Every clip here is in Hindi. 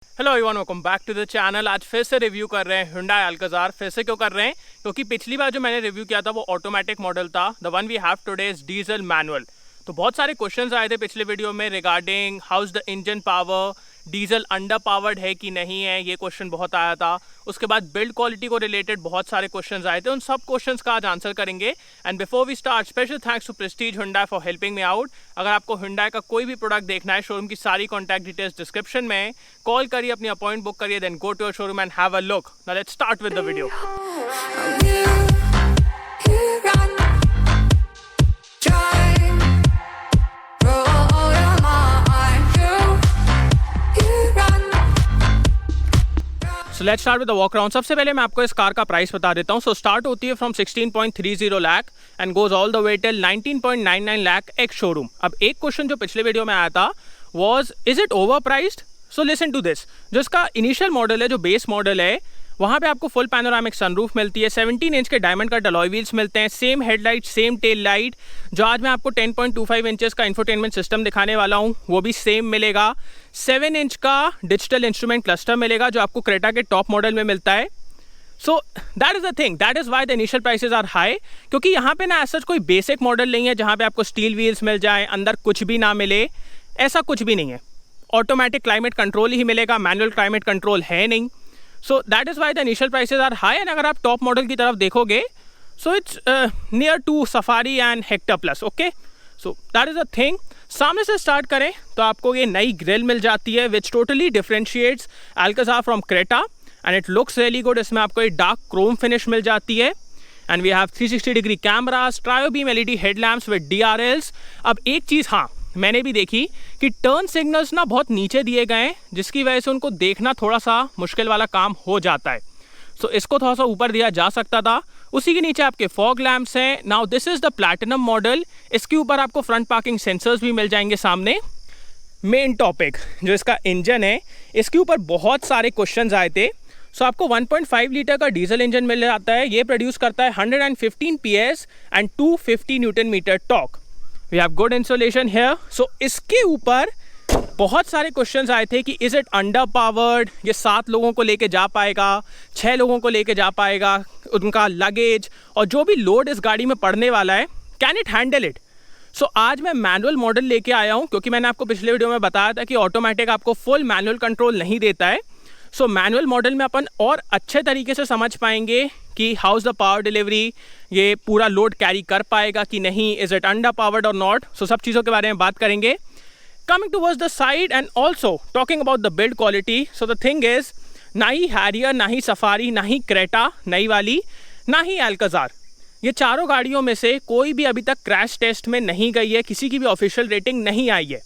Hello everyone, welcome back to the channel. आज फिर से रिव्यू कर रहे हैं Hyundai Alcazar। फिर से क्यों कर रहे हैं? क्योंकि पिछली बार जो मैंने रिव्यू किया था वो ऑटोमेटिक मॉडल था। The one we have today is diesel manual. तो बहुत सारे क्वेश्चंस आए थे पिछले वीडियो में regarding how is the engine power, diesel under powered है कि नहीं है, ये क्वेश्चन बहुत आया था। उसके बाद बिल्ड क्वालिटी को रिलेटेड बहुत सारे क्वेश्चंस आए थे, उन सब क्वेश्चंस का आज आंसर करेंगे। And before we start, special thanks to Prestige Hyundai for helping me out. अगर आपको Hyundai का कोई भी प्रोडक्ट देखना है, शोरूम की सारी कॉन्टैक्ट डिटेल्स डिस्क्रिप्शन में, कॉल करिए, अपनी अपॉइंट बुक करिए, then go to your showroom and have a look. Now let's start with the video. So let's start with the walk around। सबसे पहले मैं आपको इस कार का प्राइस बता देता हूँ। सो स्टार्ट होती है from 16.30 lakh and goes all the way till 19.99 lakh ex showroom. अब एक क्वेश्चन जो पिछले वीडियो में आया था was is it overpriced? So listen to this. जो इसका इनिशियल मॉडल है, जो बेस मॉडल है, वहाँ पे आपको फुल पैनोरामिक सनरूफ मिलती है, 17 इंच के डायमंड कट अलॉय व्हील्स मिलते हैं, same headlight, same tail light. जो आज मैं आपको 10.25 इंचेस का इंफोटेनमेंट सिस्टम दिखाने वाला हूँ वो भी सेम मिलेगा। 7 इंच का डिजिटल इंस्ट्रूमेंट क्लस्टर मिलेगा जो आपको क्रेटा के टॉप मॉडल में मिलता है। So that is the thing, that is why the initial prices are high. क्योंकि यहाँ पे ना ऐसा कोई बेसिक मॉडल नहीं है जहाँ पे आपको स्टील व्हील्स मिल जाए, अंदर कुछ भी ना मिले, ऐसा कुछ भी नहीं है। ऑटोमेटिक क्लाइमेट कंट्रोल ही मिलेगा, मैनुअल क्लाइमेट कंट्रोल है नहीं। So that is why the initial prices are high. And अगर आप टॉप मॉडल की तरफ देखोगे so it's near to Safari and Hector plus. Okay, so that is a thing. सामने से स्टार्ट करें तो आपको ये नई ग्रिल मिल जाती है which totally differentiates Alcazar from Creta and it looks really good. इसमें आपको एक डार्क क्रोम फिनिश मिल जाती है and we have 360 degree cameras, trio beam LED headlamps with DRLs। अब एक चीज़ हाँ मैंने भी देखी कि टर्न सिग्नल्स ना बहुत नीचे दिए गए हैं, जिसकी वजह से उनको देखना थोड़ा सा मुश्किल वाला काम हो जाता है। सो इसको थोड़ा सा ऊपर दिया जा सकता था। उसी के नीचे आपके फॉग लैम्प्स हैं। Now this is the platinum model. इसके ऊपर आपको फ्रंट पार्किंग सेंसर्स भी मिल जाएंगे सामने। मेन टॉपिक जो इसका इंजन है, इसके ऊपर बहुत सारे क्वेश्चंस आए थे। सो आपको 1.5 लीटर का डीजल इंजन मिल जाता है। ये प्रोड्यूस करता है 115 PS and 250 newton metre torque. We have good insulation here. So इसके ऊपर बहुत सारे क्वेश्चंस आए थे कि इज इट अंडर पावर्ड, ये 7 लोगों को लेके जा पाएगा, 6 लोगों को लेके जा पाएगा, उनका लगेज और जो भी लोड इस गाड़ी में पड़ने वाला है, कैन इट हैंडल इट? सो आज मैं मैनुअल मॉडल लेके आया हूँ क्योंकि मैंने आपको पिछले वीडियो में बताया था कि ऑटोमेटिक आपको फुल मैनुअल कंट्रोल नहीं देता है। सो मैनुअल मॉडल में अपन और अच्छे तरीके से समझ पाएंगे कि how is the power delivery, ये पूरा लोड कैरी कर पाएगा कि नहीं, इज इट अंडर पावर्ड और नॉट। सो सब चीज़ों के बारे में बात करेंगे। Coming towards the side and also talking about the build quality, so the thing is, ना ही Harrier, ना ही सफारी, ना ही क्रेटा नई वाली, ना ही Alcazar, ये चारों गाड़ियों में से कोई भी अभी तक क्रैश टेस्ट में नहीं गई है, किसी की भी ऑफिशियल रेटिंग नहीं आई है।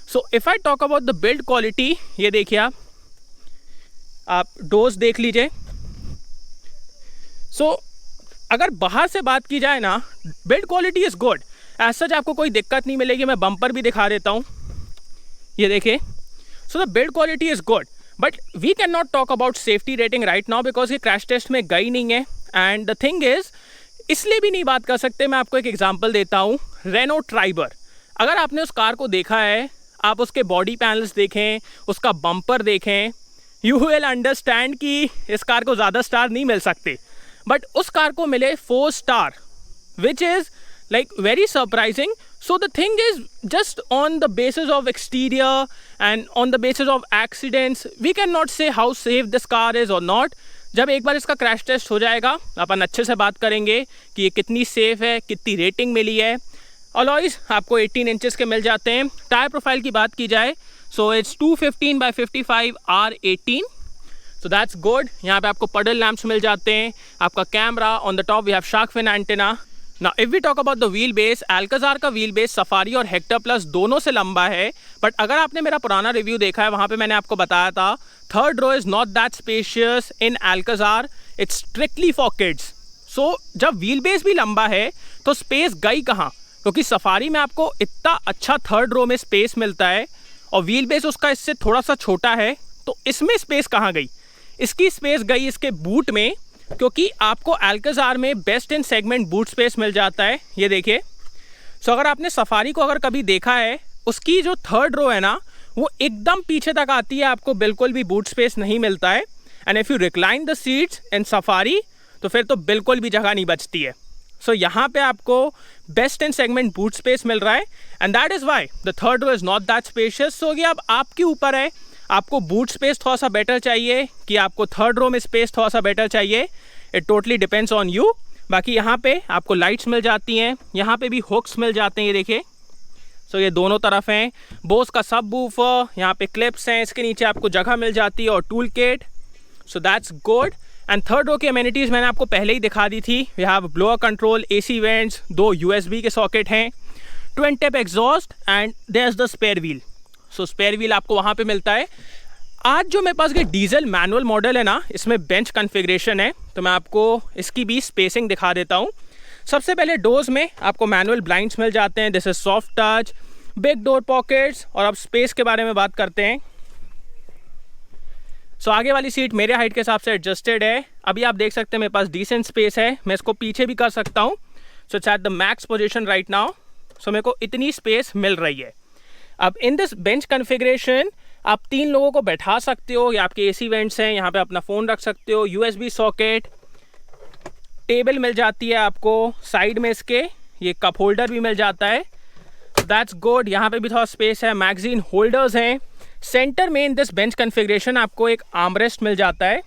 So if I talk about the build quality, ये देखिए आप डोर्स देख लीजिए। सो अगर बाहर से बात की जाए ना, build quality is good, as such आपको कोई दिक्कत नहीं मिलेगी। मैं बम्पर भी दिखा देता हूँ, ये देखिए। So the build quality is good but we can not talk about safety rating right now because ये क्रैश टेस्ट में गई नहीं है। एंड द थिंग इज़, इसलिए भी नहीं बात कर सकते। मैं आपको एक एग्जांपल देता हूँ, रेनो ट्राइबर। अगर आपने उस कार को देखा है, आप उसके बॉडी पैनल्स देखें, उसका बम्पर देखें, यू विल अंडरस्टैंड कि इस कार को ज़्यादा स्टार नहीं मिल सकते, बट उस कार को मिले 4 star which is like very surprising. So the thing is, just on the basis of exterior and on the basis of accidents, we cannot say how safe this car is or not. जब एक बार इसका क्रैश टेस्ट हो जाएगा अपन अच्छे से बात करेंगे कि ये कितनी सेफ है, कितनी रेटिंग मिली है। अलॉयज आपको 18 इंचेस के मिल जाते हैं। टायर प्रोफाइल की बात की जाए so it's 215/55 R18। So that's good. यहाँ पे आपको पडल लैम्प्स मिल जाते हैं, आपका camera on the top, we have shark fin antenna. Now if we talk about the wheel base, Alcazar का wheel base सफारी और हेक्टर प्लस दोनों से लंबा है। बट अगर आपने मेरा पुराना रिव्यू देखा है, वहाँ पे मैंने आपको बताया था third row is not that spacious in Alcazar, it's strictly for kids. So जब व्हील बेस भी लंबा है तो स्पेस गई कहाँ? क्योंकि सफारी में आपको इतना अच्छा थर्ड रो में स्पेस मिलता है और व्हील बेस उसका इससे थोड़ा सा छोटा है, तो इसमें स्पेस कहाँ गई? इसकी स्पेस गई इसके बूट में, क्योंकि आपको Alcazar में best in segment boot space मिल जाता है। ये देखिए। सो अगर आपने सफारी को अगर कभी देखा है, उसकी जो थर्ड रो है ना, वो एकदम पीछे तक आती है, आपको बिल्कुल भी बूट स्पेस नहीं मिलता है। And if you recline the seats in safari तो फिर तो बिल्कुल भी जगह नहीं बचती है। सो यहाँ पे आपको best in segment boot space मिल रहा है and that is why the third row is not that spacious. So ये अब आपके ऊपर है, आपको बूट स्पेस थोड़ा सा बेटर चाहिए कि आपको थर्ड रो में स्पेस थोड़ा सा बेटर चाहिए। It totally depends on you. बाकी यहाँ पे आपको लाइट्स मिल जाती हैं, यहाँ पे भी हुक्स मिल जाते हैं, ये देखिए। सो ये दोनों तरफ हैं। बोस का सब वूफर, यहाँ पे क्लिप्स हैं, इसके नीचे आपको जगह मिल जाती है और tool kit. So that's good. And third row की अमेनिटीज़ मैंने आपको पहले ही दिखा दी थी। We have blower control, AC vents, 2 USB के सॉकेट हैं, twin tip exhaust and there is the spare wheel. So spare wheel आपको वहाँ पे मिलता है। आज जो मेरे पास ये डीजल मैनुअल मॉडल है ना, इसमें बेंच कन्फिग्रेशन है, तो मैं आपको इसकी भी स्पेसिंग दिखा देता हूँ। सबसे पहले डोर्स में आपको मैनुअल ब्लाइंड्स मिल जाते हैं, this is soft touch, big door pockets. और अब स्पेस के बारे में बात करते हैं। सो आगे वाली सीट मेरे हाइट के हिसाब से एडजस्टेड है। अभी आप देख सकते हैं मेरे पास डिसेंट स्पेस है, मैं इसको पीछे भी कर सकता हूँ। So it's at the max position right now. So मेरे को इतनी स्पेस मिल रही है। अब इन दिस बेंच कन्फिग्रेशन आप 3 लोगों को बैठा सकते हो, या आपके AC वेंट्स हैं, यहाँ पे अपना फ़ोन रख सकते हो, USB सॉकेट, टेबल मिल जाती है आपको साइड में, इसके ये कप होल्डर भी मिल जाता है। That's good. यहाँ पे भी थोड़ा स्पेस है, मैगजीन होल्डर्स हैं। सेंटर में इन दिस बेंच कन्फिग्रेशन आपको एक आर्मरेस्ट मिल जाता है,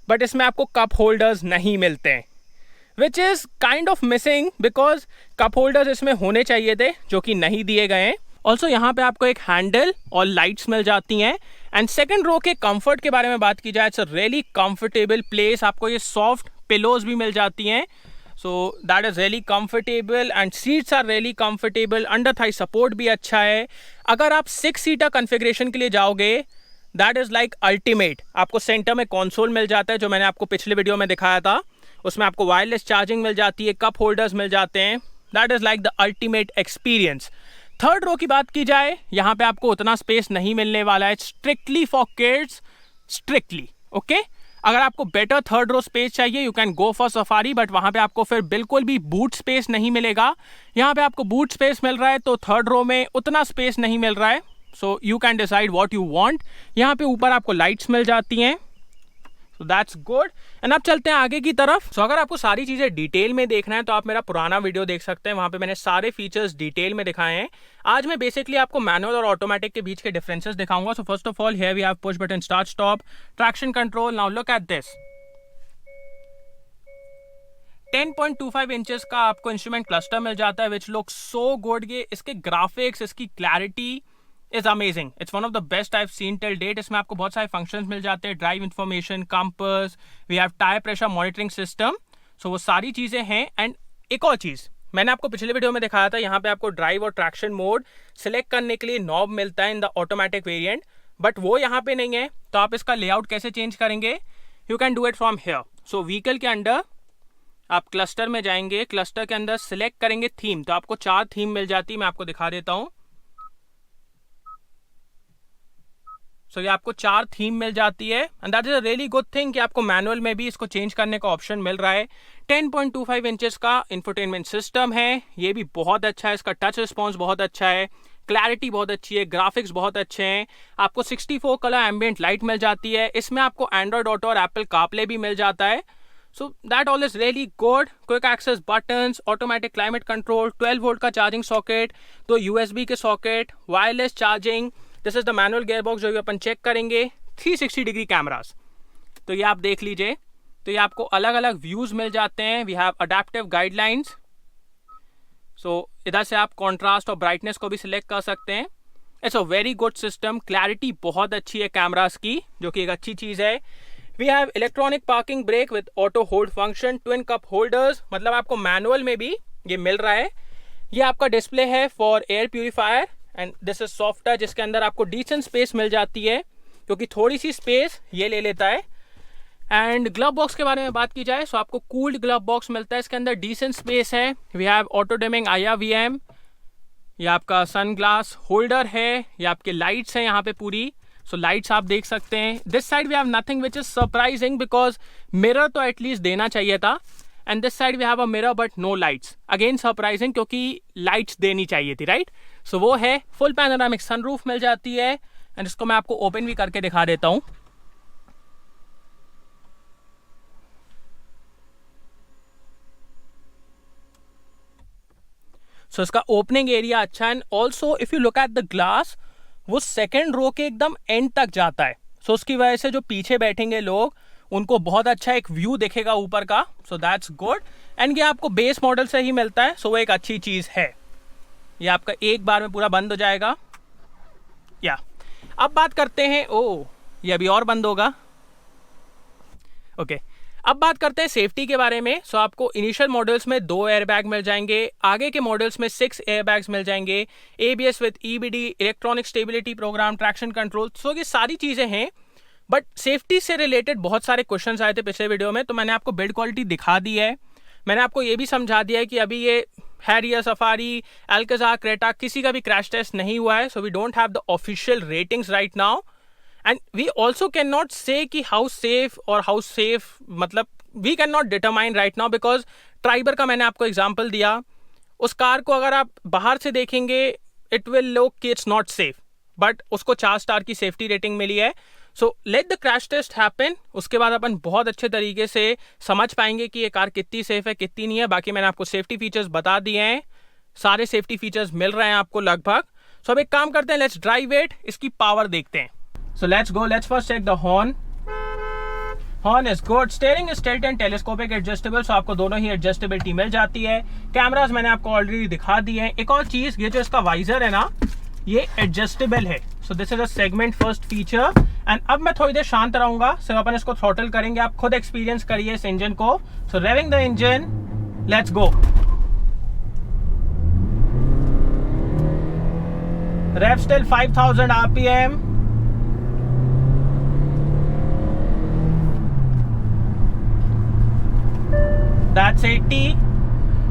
बट इसमें आपको कप होल्डर्स नहीं मिलते हैं, which is kind of missing, because cup holders इसमें होने चाहिए थे, जो कि नहीं दिए गए हैं। ऑल्सो यहाँ पे आपको एक हैंडल और लाइट्स मिल जाती हैं। एंड सेकंड रो के कंफर्ट के बारे में बात की जाए, it's a really comfortable place. आपको ये सॉफ्ट पिलोज भी मिल जाती हैं, so that is really comfortable and seats are really comfortable. Under thigh support भी अच्छा है। अगर आप 6 सीटर कन्फिग्रेशन के लिए जाओगे, दैट इज़ लाइक अल्टीमेट। आपको सेंटर में कंसोल मिल जाता है, जो मैंने आपको पिछले वीडियो में दिखाया था। उसमें आपको वायरलेस चार्जिंग मिल जाती है, कप होल्डर्स मिल जाते हैं। That is like the ultimate experience. Third row की बात की जाए, यहाँ पे आपको उतना स्पेस नहीं मिलने वाला है, strictly for kids, strictly okay. अगर आपको बेटर थर्ड रो स्पेस चाहिए, you can go for safari, but वहाँ पे आपको फिर बिल्कुल भी बूट स्पेस नहीं मिलेगा। यहाँ पे आपको बूट स्पेस मिल रहा है, तो थर्ड रो में उतना स्पेस नहीं मिल रहा है। So you can decide what you want. यहाँ पे ऊपर आपको लाइट्स मिल जाती हैं, सो दैट्स गुड। एंड अब चलते हैं आगे की तरफ। सो अगर आपको सारी चीज़ें डिटेल में देखना है तो आप मेरा पुराना वीडियो देख सकते हैं, वहाँ पे मैंने सारे फीचर्स डिटेल में दिखाए हैं। आज मैं बेसिकली आपको मैनुअल और ऑटोमेटिक के बीच के डिफरेंसेस दिखाऊंगा। So first of all here we have push button start stop, traction control. Now look at this, 10.25 inches का आपको इंस्ट्रूमेंट क्लस्टर मिल जाता है, विच लुक्स सो गुड। ये इसके ग्राफिक्स, इसकी clarity is amazing. It's one of the best I have seen till date. इसमें आपको बहुत सारे फंक्शंस मिल जाते हैं, drive information, compass, we have tyre pressure monitoring system. So वो सारी चीज़ें हैं। एंड एक और चीज़ मैंने आपको पिछले वीडियो में दिखाया था, यहाँ पे आपको ड्राइव और ट्रैक्शन मोड सिलेक्ट करने के लिए नॉब मिलता है in the automatic variant, but वो यहाँ पे नहीं है। तो आप इसका लेआउट कैसे चेंज करेंगे? You can do it from here. So vehicle के अंडर आप क्लस्टर में जाएंगे, क्लस्टर के अंदर सिलेक्ट करेंगे थीम, तो आपको 4 थीम मिल जाती है। मैं आपको दिखा देता हूँ। सो ये आपको 4 थीम मिल जाती है, and that is a really good thing कि आपको मैनुअल में भी इसको चेंज करने का ऑप्शन मिल रहा है। 10.25 इंचेस का इंफोटेनमेंट सिस्टम है, ये भी बहुत अच्छा है। इसका टच रिस्पॉन्स बहुत अच्छा है, क्लैरिटी बहुत अच्छी है, ग्राफिक्स बहुत अच्छे हैं। आपको 64 कलर एम्बिएंट लाइट मिल जाती है। इसमें आपको एंड्रॉयड ऑटो और एप्पल कारप्ले भी मिल जाता है। So that all is really good. Quick access buttons, automatic climate control, 12 volt का चार्जिंग सॉकेट, 2 USB के socket, wireless charging. This is the manual gear box, जो भी अपन चेक करेंगे। 360 डिग्री कैमरास, तो ये आप देख लीजिए। तो ये आपको अलग अलग व्यूज मिल जाते हैं। वी हैव अडेप्टिव गाइडलाइंस, सो इधर से आप कॉन्ट्रास्ट और ब्राइटनेस को भी सिलेक्ट कर सकते हैं। It's a very good system. Clarity बहुत अच्छी है कैमरास की, जो कि एक अच्छी चीज़ है। We have electronic parking brake with auto hold function, twin cup holders, मतलब आपको मैनुअल में भी ये मिल रहा है। ये आपका डिस्प्ले है for air purifier, and this is soft touch, जिसके अंदर आपको डिसेंट स्पेस मिल जाती है, क्योंकि थोड़ी सी स्पेस ये ले लेता है। एंड ग्लव बॉक्स के बारे में बात की जाए, सो आपको कूल्ड ग्लव बॉक्स मिलता है। इसके अंदर डिसेंट स्पेस है। We have auto dimming IRVM, ये आपका सन ग्लास होल्डर है, ये आपके लाइट्स हैं यहाँ पे पूरी। सो लाइट्स आप देख सकते हैं। This side we have nothing which is surprising, because mirror तो एटलीस्ट देना चाहिए था। And this side we have a mirror but no lights, again surprising, क्योंकि लाइट्स देनी चाहिए थी, राइट? सो वो है फुल पैनोरामिक सनरूफ मिल जाती है, एंड इसको मैं आपको ओपन भी करके दिखा देता हूँ। सो इसका ओपनिंग एरिया अच्छा है, and also if you look at the glass, वो सेकेंड रो के एकदम एंड तक जाता है। सो उसकी वजह से जो पीछे बैठेंगे लोग, उनको बहुत अच्छा एक व्यू दिखेगा ऊपर का। सो दैट्स गुड, एंड ये आपको बेस मॉडल से ही मिलता है, सो वो एक अच्छी चीज़ है। ये आपका एक बार में पूरा बंद हो जाएगा। या अब बात करते हैं, ओ ये अभी और बंद होगा। ओके, अब बात करते हैं सेफ्टी के बारे में। सो आपको इनिशियल मॉडल्स में 2 एयरबैग मिल जाएंगे, आगे के मॉडल्स में 6 एयरबैग्स मिल जाएंगे, ABS with EBD, electronic stability programme, traction control. So ये सारी चीज़ें हैं, बट सेफ्टी से रिलेटेड बहुत सारे क्वेश्चंस आए थे पिछले वीडियो में, तो मैंने आपको बिल्ड क्वालिटी दिखा दी है। मैंने आपको ये भी समझा दिया है कि अभी ये हैरियर, सफारी, अल्काज़ार, क्रेटा किसी का भी क्रैश टेस्ट नहीं हुआ है, so we don't have the official ratings right now, and we also can not say कि हाउ सेफ मतलब we can not determine right now, because Triber का मैंने आपको एग्जाम्पल दिया। उस कार को अगर आप बाहर से देखेंगे, इट विल लुक कि इट्स नॉट सेफ, बट उसको 4 स्टार की सेफ्टी रेटिंग मिली है। So let the crash test happen, उसके बाद अपन बहुत अच्छे तरीके से समझ पाएंगे कि ये कार कितनी सेफ है, कितनी नहीं है। बाकी मैंने आपको सेफ्टी फीचर्स बता दिए हैं, सारे सेफ्टी फीचर्स मिल रहे हैं आपको लगभग। सो अब एक काम करते हैं, लेट्स ड्राइव इट, इसकी पावर देखते हैं। So let's go, let's first check the horn. Horn is good, steering is tilt and telescopic adjustable, so आपको दोनों ही एडजस्टेबिलिटी मिल जाती है। कैमरास मैंने आपको ऑलरेडी दिखा दिए हैं। एक और चीज, ये जो इसका वाइजर है ना, ये एडजस्टेबल है, so this is a segment first feature. And अब मैं थोड़ी देर शांत रहूंगा, सिर्फ अपन इसको थ्रॉटल करेंगे, आप खुद एक्सपीरियंस करिए इस इंजन को। So revving the engine, let's go. Rev still 5000 RPM। That's 80।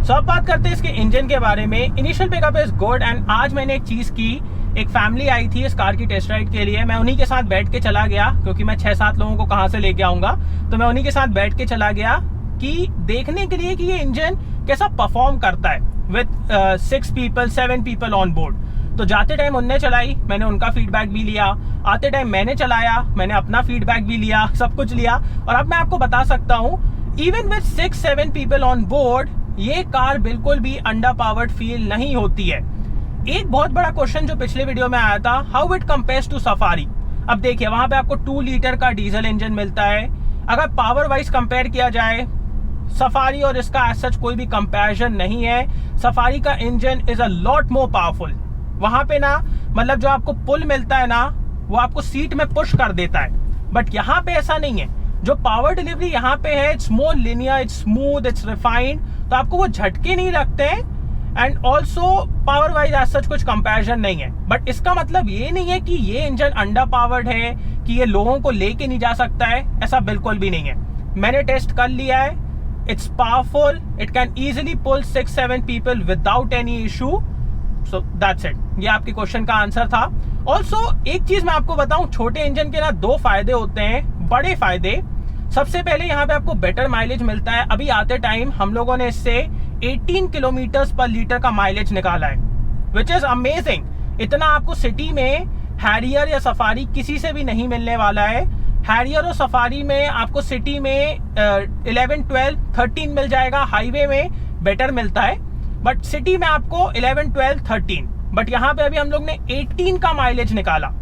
So अब बात करते हैं इसके इंजन के बारे में। Initial pickup is good, and आज मैंने एक चीज की, एक फैमिली आई थी इस कार की टेस्ट राइड के लिए, मैं उन्हीं के साथ बैठ के चला गया, क्योंकि मैं 6-7 लोगों को कहाँ से लेके आऊंगा, तो मैं उन्हीं के साथ बैठ के चला गया कि देखने के लिए कि ये इंजन कैसा परफॉर्म करता है with 6 people 7 people on board. तो जाते टाइम उनने चलाई, मैंने उनका फीडबैक भी लिया, आते टाइम मैंने चलाया, मैंने अपना फीडबैक भी लिया, सब कुछ लिया। और अब मैं आपको बता सकता हूँ, even with 6-7 people on board, ये कार बिल्कुल भी अंडर पावर्ड फील नहीं होती है। एक बहुत बड़ा क्वेश्चन जो पिछले वीडियो में आया था, how it compares to Safari. अब देखिए, वहां पे आपको 2 लीटर का डीजल इंजन मिलता है। अगर पावर वाइज कंपेयर किया जाए, सफारी और इसका एज सच कोई भी कंपैरिजन नहीं है। सफारी का engine is a lot more powerful. वहां पे ना, मतलब जो आपको पुल मिलता है ना, वो आपको सीट में पुश कर देता है, बट यहाँ पे ऐसा नहीं है। जो पावर डिलीवरी यहाँ पे है, it's more linear, it's smooth, it's refined, तो आपको वो झटके नहीं लगते हैं। And also power wise as such कुछ कंपैरिजन नहीं है, बट इसका मतलब ये नहीं है कि ये इंजन अंडर पावर्ड है, कि ये लोगों को लेके नहीं जा सकता है, ऐसा बिल्कुल भी नहीं है। मैंने टेस्ट कर लिया है, it's powerful, it can easily pull 6-7 people without any issue. So that's it, ये आपके क्वेश्चन का आंसर था। ऑल्सो एक चीज मैं आपको बताऊं, छोटे इंजन के ना 2 फायदे होते हैं, बड़े फायदे। सबसे पहले यहाँ पे आपको बेटर माइलेज मिलता है। अभी आते टाइम हम लोगों ने इससे 18 किलोमीटर पर लीटर का माइलेज निकाला है, विच इज अमेजिंग। इतना आपको सिटी में हैरियर या सफारी किसी से भी नहीं मिलने वाला है। हैरियर और सफारी में आपको सिटी में 11, 12, 13 मिल जाएगा, हाईवे में बेटर मिलता है, बट सिटी में आपको 11, 12, 13। बट यहाँ पे अभी हम लोग ने 18 का माइलेज निकाला।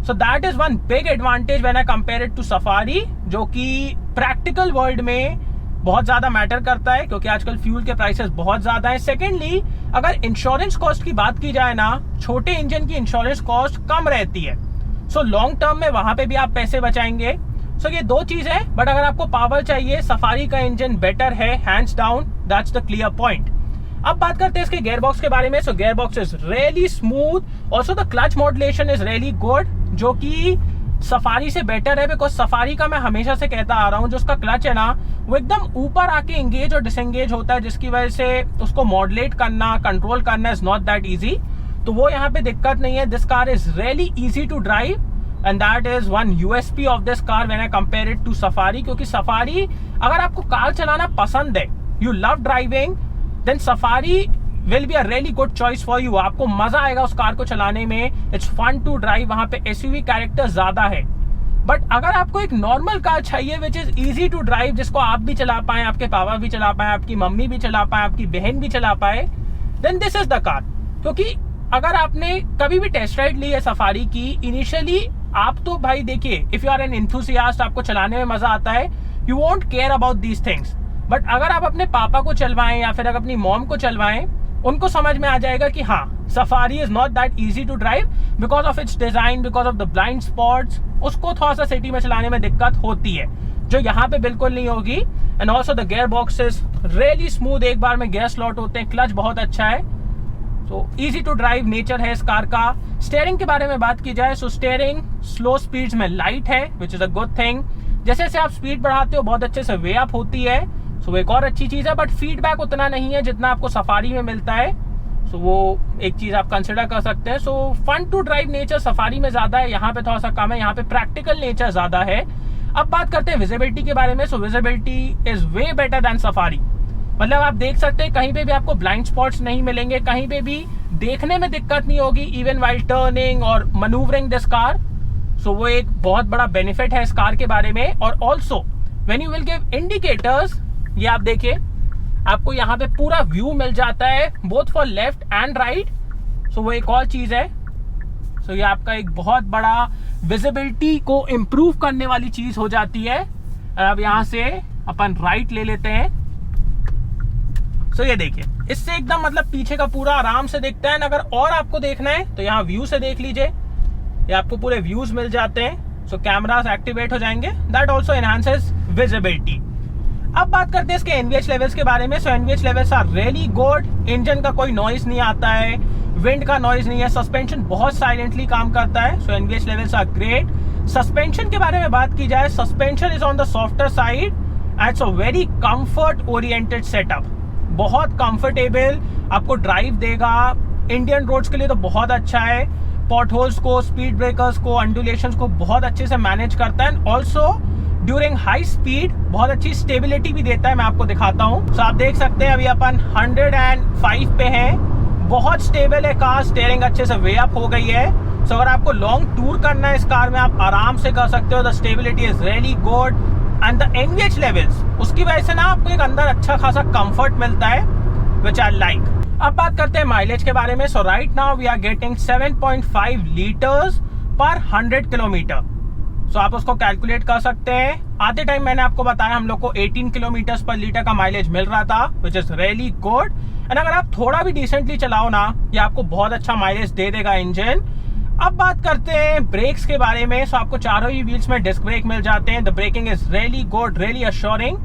So that is one big advantage when I compare it to Safari, जो कि प्रैक्टिकल वर्ल्ड में बहुत ज्यादा मैटर करता है, क्योंकि आजकल फ्यूल के प्राइसेस बहुत ज्यादा है। सेकेंडली, अगर इंश्योरेंस कॉस्ट की बात की जाए ना, छोटे इंजन की इंश्योरेंस कॉस्ट कम रहती है। सो लॉन्ग टर्म में वहां पे भी आप पैसे बचाएंगे। सो ये 2 चीज है, बट अगर आपको पावर चाहिए, सफारी का इंजन बेटर है, hands down, that's the clear point. अब बात करते हैं इसके गियर बॉक्स के बारे में। सो gear box is really smooth, also the clutch modulation is really good, जो कि सफारी से बेटर है। बिकॉज सफारी का मैं हमेशा से कहता आ रहा हूँ, जो उसका क्लच है ना, वो एकदम ऊपर आके एंगेज और डिसएंगेज होता है, जिसकी वजह से उसको मॉड्यूलेट करना, कंट्रोल करना इज नॉट दैट इजी। तो वो यहाँ पे दिक्कत नहीं है। This car is really easy to drive and that is one USP of this car when I compare it to Safari. क्योंकि सफारी, अगर आपको कार चलाना पसंद है, you love driving, then Safari will be a really good choice for you. आपको मजा आएगा उस कार को चलाने में, इट्स फन टू ड्राइव, वहां पे एसयूवी कैरेक्टर ज्यादा है। बट अगर आपको एक नॉर्मल कार चाहिए which is easy to drive, जिसको आप भी चला पाए, आपके पापा भी चला पाए, आपकी मम्मी भी चला पाए, आपकी बहन भी चला पाए, then this is the car. क्योंकि अगर आपने कभी भी टेस्ट राइड ली है सफारी की, इनिशियली आप तो भाई देखिए, if you are an enthusiast, आपको चलाने में मजा आता है, you won't care about these things. But अगर आप अपने पापा को चलवाएं या फिर अपनी मॉम को चलवाएं, उनको समझ में आ जाएगा कि हाँ, Safari is not that easy to drive because of its design, because of the blind spots. उसको थोड़ा सा सिटी में चलाने में दिक्कत होती है, जो यहाँ पे बिल्कुल नहीं होगी। And also the gear box is really smooth, एक बार में गियर स्लॉट होते हैं, क्लच बहुत अच्छा है, तो इजी टू ड्राइव नेचर है इस कार का। स्टीयरिंग के बारे में बात की जाए, सो स्टीयरिंग स्लो स्पीड्स में लाइट है, which is a good thing. जैसे जैसे आप स्पीड बढ़ाते हो बहुत अच्छे से वे अप होती है, सो एक और अच्छी चीज है। बट फीडबैक उतना नहीं है जितना आपको सफारी में मिलता है, सो वो एक चीज आप कंसिडर कर सकते हैं। So fun to drive nature Safari में ज्यादा है, यहाँ पे थोड़ा सा कम है, यहाँ पे प्रैक्टिकल नेचर ज्यादा है। अब बात करते हैं विजिबिलिटी के बारे में। So visibility is way better than Safari. मतलब आप देख सकते हैं कहीं पे भी आपको ब्लाइंड स्पॉट्स नहीं मिलेंगे, कहीं पे भी देखने में दिक्कत नहीं होगी, इवन वाइल टर्निंग और मनूवरिंग दिस कार। सो वो एक बहुत बड़ा बेनिफिट है इस कार के बारे में। और also when you will give indicators, ये आप देखिए, आपको यहाँ पे पूरा व्यू मिल जाता है both for left and right. So वो एक और चीज है। सो ये आपका एक बहुत बड़ा विजिबिलिटी को इम्प्रूव करने वाली चीज हो जाती है। अब यहाँ से अपन राइट ले लेते हैं। सो ये देखिए, इससे एकदम मतलब पीछे का पूरा आराम से दिखता है। अगर और आपको देखना है तो यहाँ व्यू से देख लीजिए, ये आपको पूरे व्यूज मिल जाते हैं। सो कैमरास एक्टिवेट हो जाएंगे, दैट ऑल्सो एनहांसेस विजिबिलिटी। अब बात करते हैं इसके एनवीएच लेवल्स के बारे में। So NVH levels are really good. Engine का कोई नॉइज नहीं आता है, विंड का नॉइज नहीं है, सस्पेंशन बहुत साइलेंटली काम करता है। So NVH levels are great. Suspension के बारे में बात की जाए, suspension is on the softer side, it's a very comfort oriented setup, बहुत कंफर्टेबल आपको ड्राइव देगा। इंडियन रोड्स के लिए तो बहुत अच्छा है, पॉट होल्स को, स्पीड ब्रेकर्स को, अंडुलेशंस को बहुत अच्छे से मैनेज करता है। ऑल्सो ड्यूरिंग हाई स्पीड बहुत अच्छी स्टेबिलिटी भी देता है। मैं आपको दिखाता हूँ। सो आप देख सकते हैं अभी अपन 105 पे हैं, बहुत स्टेबल है कार, स्टीयरिंग अच्छे से वे अप हो गई है। सो अगर आपको लॉन्ग टूर करना है इस कार में, आप आराम से कर सकते हो। The stability is really good and the NVH levels, उसकी वजह से ना आपको एक अंदर अच्छा खासा कंफर्ट मिलता है, विच आई लाइक। अब बात करते हैं माइलेज के बारे में। So right now we are getting 7.5 litres per 100 kilometre. सो आप उसको कैलकुलेट कर सकते हैं। आते टाइम मैंने आपको बताया हम लोग को 18 किलोमीटर पर लीटर का माइलेज मिल रहा था, which is really good. And अगर आप थोड़ा भी डिसेंटली चलाओ ना, ये आपको बहुत अच्छा माइलेज दे देगा इंजन। अब बात करते हैं ब्रेक्स के बारे में। सो आपको चारों ही व्हील्स में डिस्क ब्रेक मिल जाते हैं। The braking is really good, really assuring.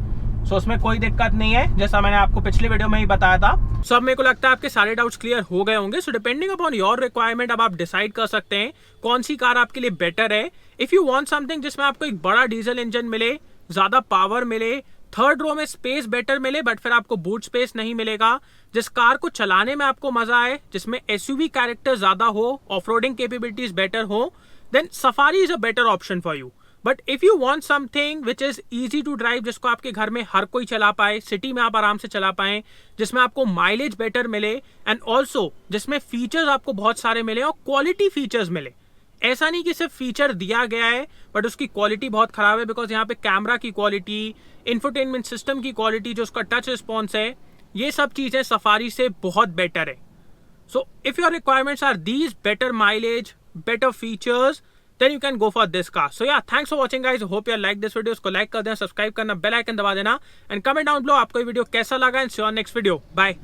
So उसमें कोई दिक्कत नहीं है, जैसा मैंने आपको पिछले वीडियो में ही बताया था। सो अब मेरे को लगता है आपके सारे डाउट्स क्लियर हो गए होंगे। So depending upon your requirement अब आप डिसाइड कर सकते हैं कौन सी कार आपके लिए बेटर है। इफ यू वांट समथिंग जिसमें आपको एक बड़ा डीजल इंजन मिले, ज्यादा पावर मिले, थर्ड रो में स्पेस बेटर मिले, बट फिर आपको बूट स्पेस नहीं मिलेगा, जिस कार को चलाने में आपको मजा आए, जिसमें एसयूवी कैरेक्टर ज्यादा हो, ऑफ-रोडिंग कैपेबिलिटीज बेटर हो, then Safari is a better option for you. But if you want something which is easy to drive, जिसको आपके घर में हर कोई चला पाए, सिटी में आप आराम से चला पाए, जिसमें आपको माइलेज बेटर मिले एंड ऑल्सो जिसमें फीचर्स आपको बहुत सारे मिले और क्वालिटी फीचर्स मिले, ऐसा नहीं कि सिर्फ फीचर दिया गया है बट उसकी क्वालिटी बहुत खराब है, बिकॉज यहाँ पे कैमरा की क्वालिटी, इंफोटेनमेंट सिस्टम की क्वालिटी, जो उसका टच रिस्पॉन्स है, ये सब चीजें सफारी से बहुत बेटर है। So if your requirements are these, better mileage, better features, then you can go for this car. So yeah, thanks for watching guys. Hope you like this video. इसको like कर देना, सब्सक्राइब करना, बेल आइकन दबा देना एंड कमेंट डाउन बिलो आपको ये वीडियो कैसा लगा and see you on next video. Bye.